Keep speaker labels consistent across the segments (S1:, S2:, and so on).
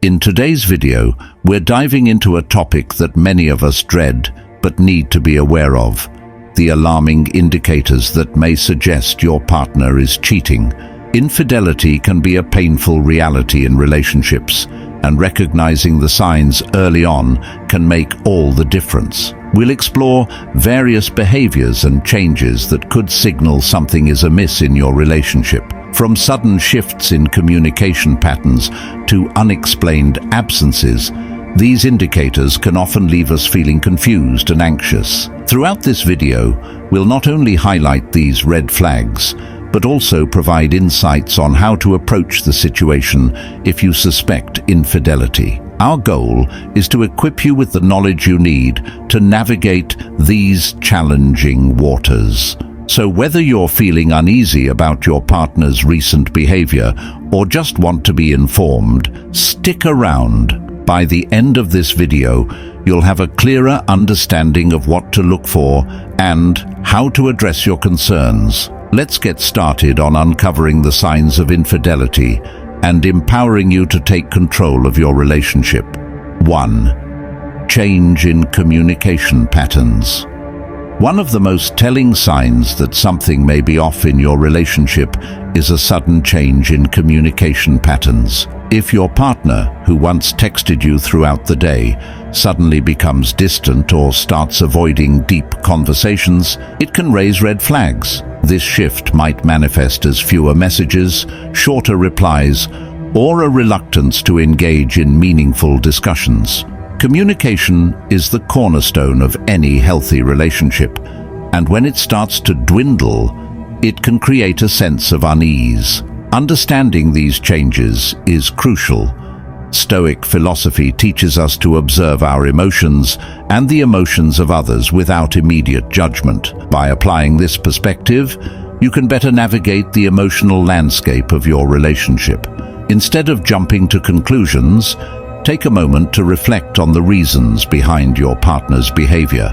S1: In today's video, we're diving into a topic that many of us dread but need to be aware of: the alarming indicators that may suggest your partner is cheating. Infidelity can be a painful reality in relationships, and recognizing the signs early on can make all the difference. We'll explore various behaviors and changes that could signal something is amiss in your relationship. From sudden shifts in communication patterns to unexplained absences, these indicators can often leave us feeling confused and anxious. Throughout this video, we'll not only highlight these red flags, but also provide insights on how to approach the situation if you suspect infidelity. Our goal is to equip you with the knowledge you need to navigate these challenging waters. So whether you're feeling uneasy about your partner's recent behavior or just want to be informed, stick around. By the end of this video, you'll have a clearer understanding of what to look for and how to address your concerns. Let's get started on uncovering the signs of infidelity and empowering you to take control of your relationship. 1. Change in communication patterns. One of the most telling signs that something may be off in your relationship is a sudden change in communication patterns. If your partner, who once texted you throughout the day, suddenly becomes distant or starts avoiding deep conversations, it can raise red flags. This shift might manifest as fewer messages, shorter replies, or a reluctance to engage in meaningful discussions. Communication is the cornerstone of any healthy relationship, and when it starts to dwindle, it can create a sense of unease. Understanding these changes is crucial. Stoic philosophy teaches us to observe our emotions and the emotions of others without immediate judgment. By applying this perspective, you can better navigate the emotional landscape of your relationship. Instead of jumping to conclusions, take a moment to reflect on the reasons behind your partner's behavior.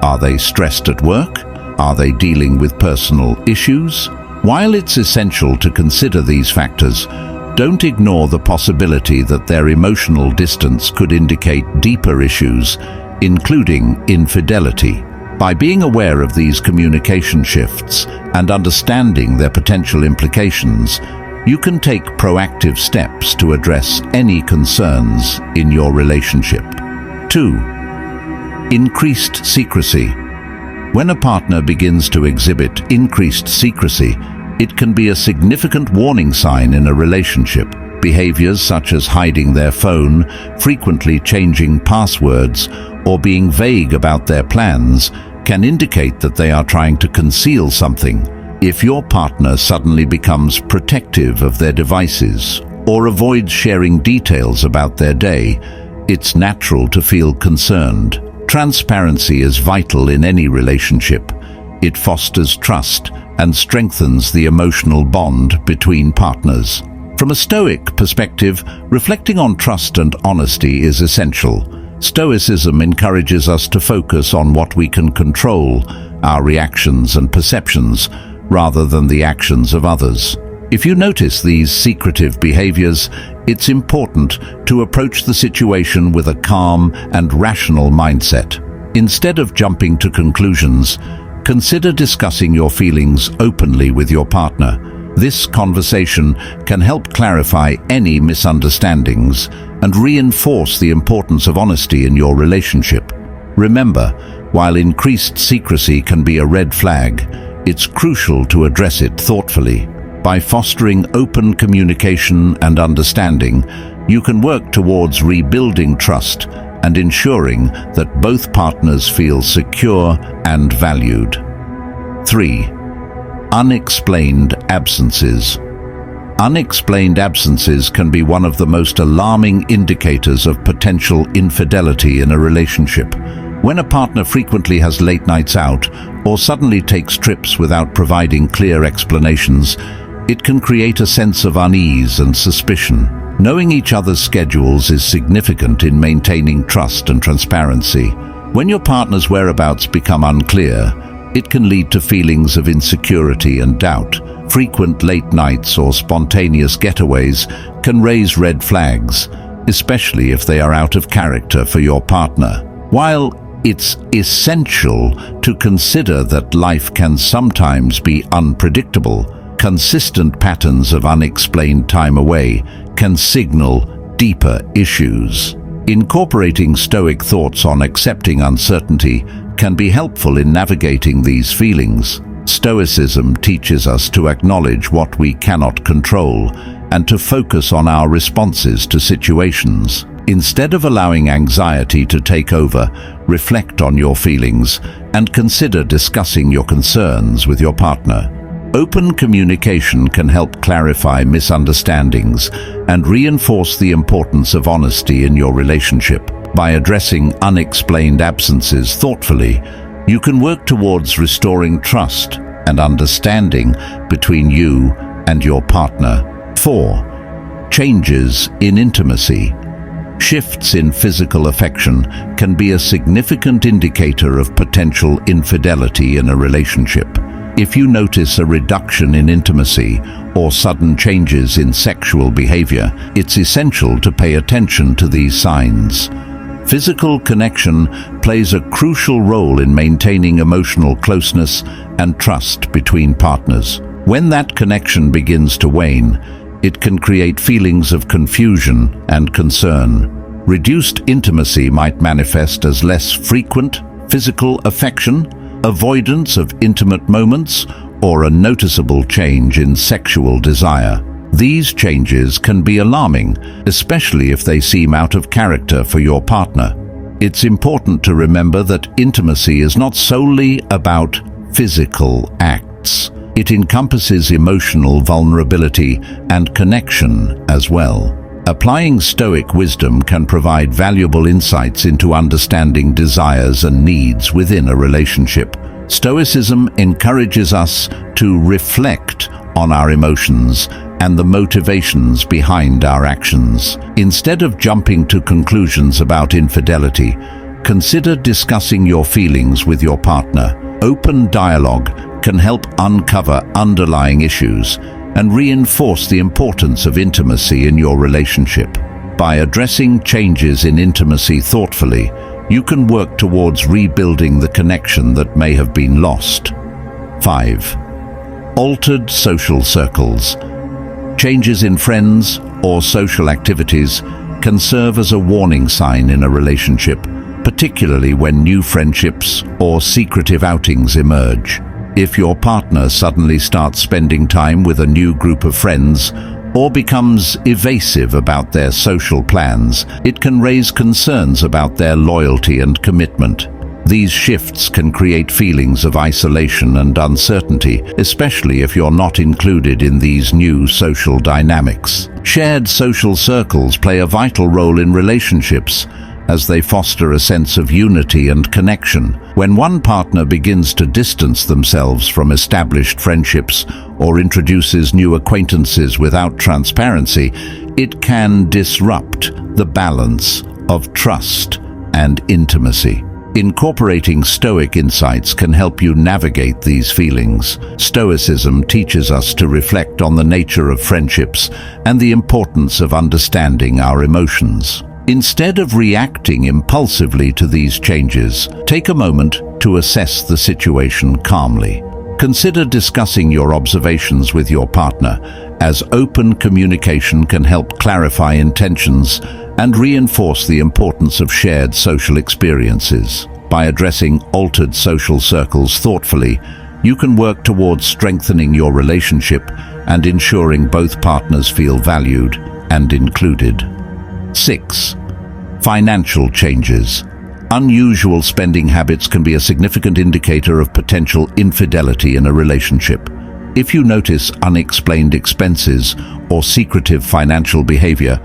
S1: Are they stressed at work? Are they dealing with personal issues? While it's essential to consider these factors, don't ignore the possibility that their emotional distance could indicate deeper issues, including infidelity. By being aware of these communication shifts and understanding their potential implications, you can take proactive steps to address any concerns in your relationship. 2. Increased secrecy. When a partner begins to exhibit increased secrecy, it can be a significant warning sign in a relationship. Behaviors such as hiding their phone, frequently changing passwords, or being vague about their plans can indicate that they are trying to conceal something. If your partner suddenly becomes protective of their devices or avoids sharing details about their day, it's natural to feel concerned. Transparency is vital in any relationship. It fosters trust and strengthens the emotional bond between partners. From a Stoic perspective, reflecting on trust and honesty is essential. Stoicism encourages us to focus on what we can control, our reactions and perceptions, rather than the actions of others. If you notice these secretive behaviors, it's important to approach the situation with a calm and rational mindset. Instead of jumping to conclusions, consider discussing your feelings openly with your partner. This conversation can help clarify any misunderstandings and reinforce the importance of honesty in your relationship. Remember, while increased secrecy can be a red flag, it's crucial to address it thoughtfully. By fostering open communication and understanding, you can work towards rebuilding trust and ensuring that both partners feel secure and valued. 3. Unexplained absences. Unexplained absences can be one of the most alarming indicators of potential infidelity in a relationship. When a partner frequently has late nights out or suddenly takes trips without providing clear explanations, it can create a sense of unease and suspicion. Knowing each other's schedules is significant in maintaining trust and transparency. When your partner's whereabouts become unclear, it can lead to feelings of insecurity and doubt. Frequent late nights or spontaneous getaways can raise red flags, especially if they are out of character for your partner. While it's essential to consider that life can sometimes be unpredictable, consistent patterns of unexplained time away can signal deeper issues. Incorporating Stoic thoughts on accepting uncertainty can be helpful in navigating these feelings. Stoicism teaches us to acknowledge what we cannot control and to focus on our responses to situations. Instead of allowing anxiety to take over, reflect on your feelings and consider discussing your concerns with your partner. Open communication can help clarify misunderstandings and reinforce the importance of honesty in your relationship. By addressing unexplained absences thoughtfully, you can work towards restoring trust and understanding between you and your partner. 4. Changes in intimacy. Shifts in physical affection can be a significant indicator of potential infidelity in a relationship. If you notice a reduction in intimacy or sudden changes in sexual behavior, it's essential to pay attention to these signs. Physical connection plays a crucial role in maintaining emotional closeness and trust between partners. When that connection begins to wane, it can create feelings of confusion and concern. Reduced intimacy might manifest as less frequent physical affection, avoidance of intimate moments, or a noticeable change in sexual desire. These changes can be alarming, especially if they seem out of character for your partner. It's important to remember that intimacy is not solely about physical acts. It encompasses emotional vulnerability and connection as well. Applying Stoic wisdom can provide valuable insights into understanding desires and needs within a relationship. Stoicism encourages us to reflect on our emotions and the motivations behind our actions. Instead of jumping to conclusions about infidelity, consider discussing your feelings with your partner. Open dialogue can help uncover underlying issues and reinforce the importance of intimacy in your relationship. By addressing changes in intimacy thoughtfully, you can work towards rebuilding the connection that may have been lost. 5. Altered social circles. Changes in friends or social activities can serve as a warning sign in a relationship, particularly when new friendships or secretive outings emerge. If your partner suddenly starts spending time with a new group of friends or becomes evasive about their social plans, it can raise concerns about their loyalty and commitment. These shifts can create feelings of isolation and uncertainty, especially if you're not included in these new social dynamics. Shared social circles play a vital role in relationships, as they foster a sense of unity and connection. When one partner begins to distance themselves from established friendships or introduces new acquaintances without transparency, it can disrupt the balance of trust and intimacy. Incorporating Stoic insights can help you navigate these feelings. Stoicism teaches us to reflect on the nature of friendships and the importance of understanding our emotions. Instead of reacting impulsively to these changes, take a moment to assess the situation calmly. Consider discussing your observations with your partner, as open communication can help clarify intentions and reinforce the importance of shared social experiences. By addressing altered social circles thoughtfully, you can work towards strengthening your relationship and ensuring both partners feel valued and included. 6. Financial changes. Unusual spending habits can be a significant indicator of potential infidelity in a relationship. If you notice unexplained expenses or secretive financial behavior,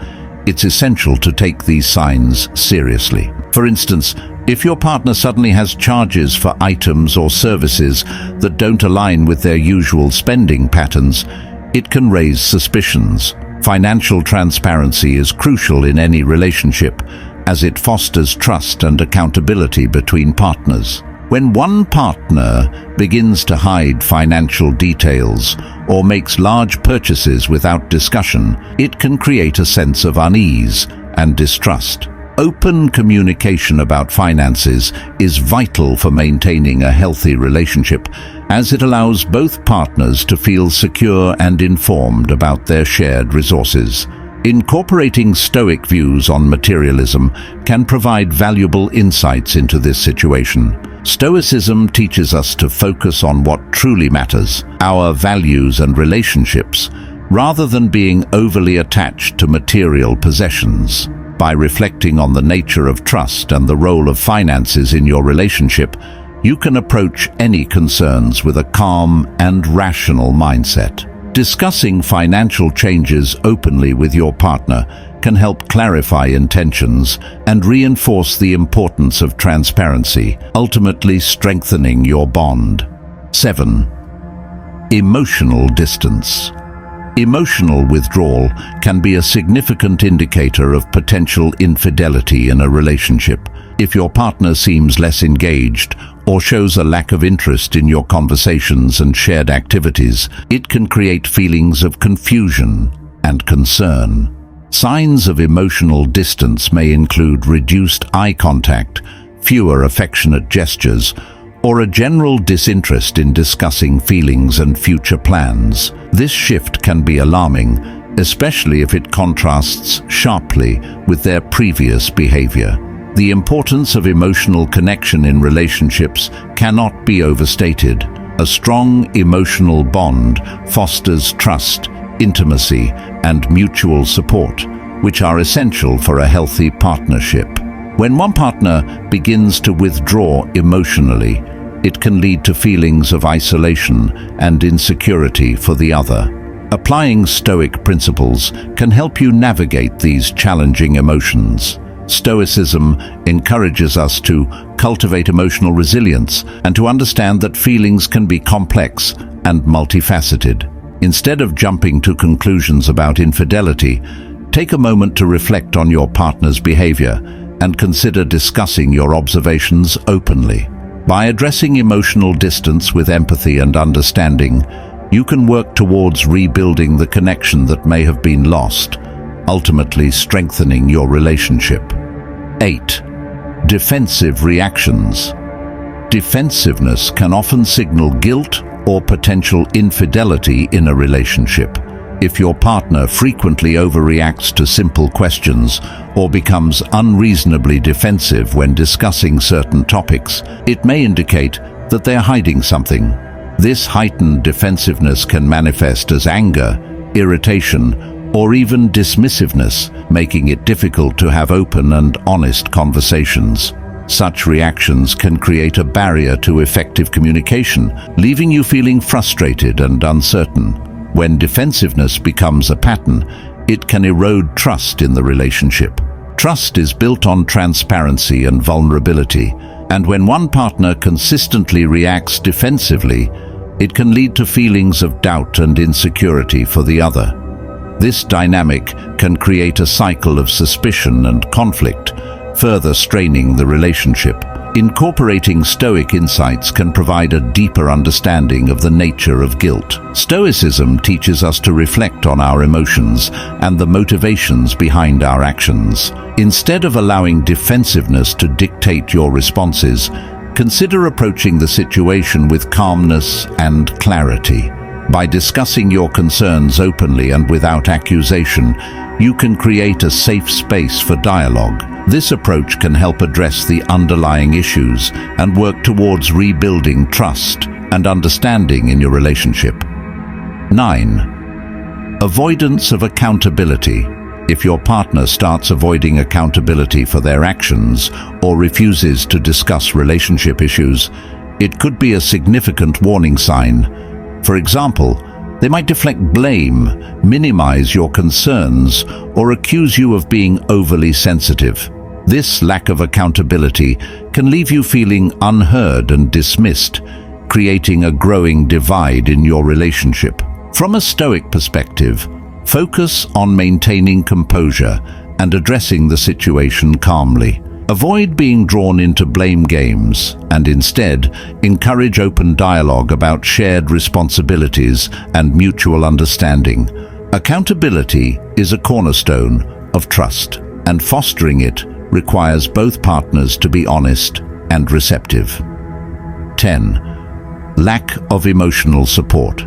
S1: it's essential to take these signs seriously. For instance, if your partner suddenly has charges for items or services that don't align with their usual spending patterns, it can raise suspicions. Financial transparency is crucial in any relationship, as it fosters trust and accountability between partners. When one partner begins to hide financial details or makes large purchases without discussion, it can create a sense of unease and distrust. Open communication about finances is vital for maintaining a healthy relationship, as it allows both partners to feel secure and informed about their shared resources. Incorporating Stoic views on materialism can provide valuable insights into this situation. Stoicism teaches us to focus on what truly matters, our values and relationships, rather than being overly attached to material possessions. By reflecting on the nature of trust and the role of finances in your relationship, you can approach any concerns with a calm and rational mindset. Discussing financial changes openly with your partner can help clarify intentions and reinforce the importance of transparency, ultimately strengthening your bond. 7. Emotional distance. Emotional withdrawal can be a significant indicator of potential infidelity in a relationship. If your partner seems less engaged or shows a lack of interest in your conversations and shared activities, it can create feelings of confusion and concern. Signs of emotional distance may include reduced eye contact, fewer affectionate gestures, or a general disinterest in discussing feelings and future plans. This shift can be alarming, especially if it contrasts sharply with their previous behavior. The importance of emotional connection in relationships cannot be overstated. A strong emotional bond fosters trust, intimacy, and mutual support, which are essential for a healthy partnership. When one partner begins to withdraw emotionally, it can lead to feelings of isolation and insecurity for the other. Applying Stoic principles can help you navigate these challenging emotions. Stoicism encourages us to cultivate emotional resilience and to understand that feelings can be complex and multifaceted. Instead of jumping to conclusions about infidelity, take a moment to reflect on your partner's behavior and consider discussing your observations openly. By addressing emotional distance with empathy and understanding, you can work towards rebuilding the connection that may have been lost, ultimately strengthening your relationship. 8. Defensive reactions. Defensiveness can often signal guilt or potential infidelity in a relationship. If your partner frequently overreacts to simple questions or becomes unreasonably defensive when discussing certain topics, it may indicate that they are hiding something. This heightened defensiveness can manifest as anger, irritation, or even dismissiveness, making it difficult to have open and honest conversations. Such reactions can create a barrier to effective communication, leaving you feeling frustrated and uncertain. When defensiveness becomes a pattern, it can erode trust in the relationship. Trust is built on transparency and vulnerability, and when one partner consistently reacts defensively, it can lead to feelings of doubt and insecurity for the other. This dynamic can create a cycle of suspicion and conflict, further straining the relationship. Incorporating Stoic insights can provide a deeper understanding of the nature of guilt. Stoicism teaches us to reflect on our emotions and the motivations behind our actions. Instead of allowing defensiveness to dictate your responses, consider approaching the situation with calmness and clarity. By discussing your concerns openly and without accusation, you can create a safe space for dialogue. This approach can help address the underlying issues and work towards rebuilding trust and understanding in your relationship. 9. Avoidance of accountability. If your partner starts avoiding accountability for their actions or refuses to discuss relationship issues, it could be a significant warning sign. For example, they might deflect blame, minimize your concerns, or accuse you of being overly sensitive. This lack of accountability can leave you feeling unheard and dismissed, creating a growing divide in your relationship. From a Stoic perspective, focus on maintaining composure and addressing the situation calmly. Avoid being drawn into blame games and instead encourage open dialogue about shared responsibilities and mutual understanding. Accountability is a cornerstone of trust, and fostering it requires both partners to be honest and receptive. 10. Lack of emotional support.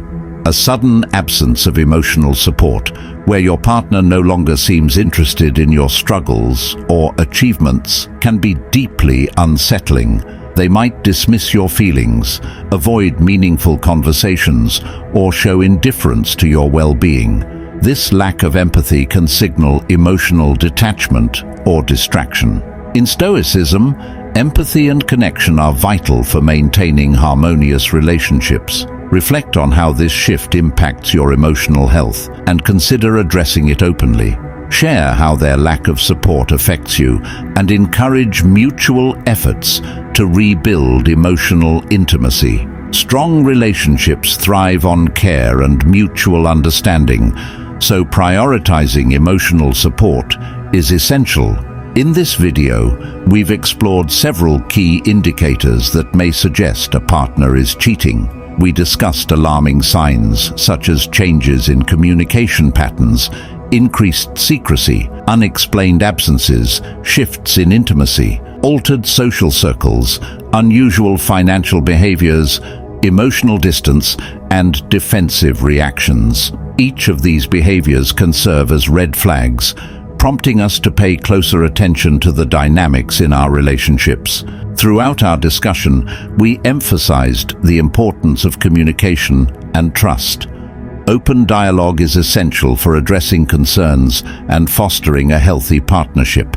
S1: A sudden absence of emotional support, where your partner no longer seems interested in your struggles or achievements, can be deeply unsettling. They might dismiss your feelings, avoid meaningful conversations, or show indifference to your well-being. This lack of empathy can signal emotional detachment or distraction. In Stoicism, empathy and connection are vital for maintaining harmonious relationships. Reflect on how this shift impacts your emotional health and consider addressing it openly. Share how their lack of support affects you and encourage mutual efforts to rebuild emotional intimacy. Strong relationships thrive on care and mutual understanding, so prioritizing emotional support is essential. In this video, we've explored several key indicators that may suggest a partner is cheating. We discussed alarming signs such as changes in communication patterns, increased secrecy, unexplained absences, shifts in intimacy, altered social circles, unusual financial behaviors, emotional distance, and defensive reactions. Each of these behaviors can serve as red flags, prompting us to pay closer attention to the dynamics in our relationships. Throughout our discussion, we emphasized the importance of communication and trust. Open dialogue is essential for addressing concerns and fostering a healthy partnership.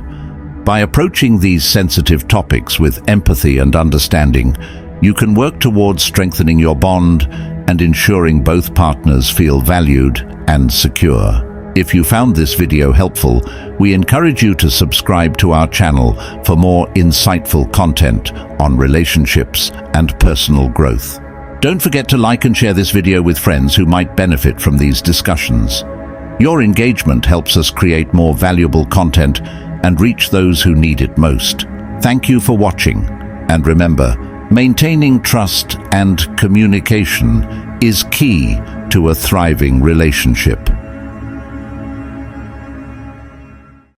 S1: By approaching these sensitive topics with empathy and understanding, you can work towards strengthening your bond and ensuring both partners feel valued and secure. If you found this video helpful, we encourage you to subscribe to our channel for more insightful content on relationships and personal growth. Don't forget to like and share this video with friends who might benefit from these discussions. Your engagement helps us create more valuable content and reach those who need it most. Thank you for watching, and remember, maintaining trust and communication is key to a thriving relationship.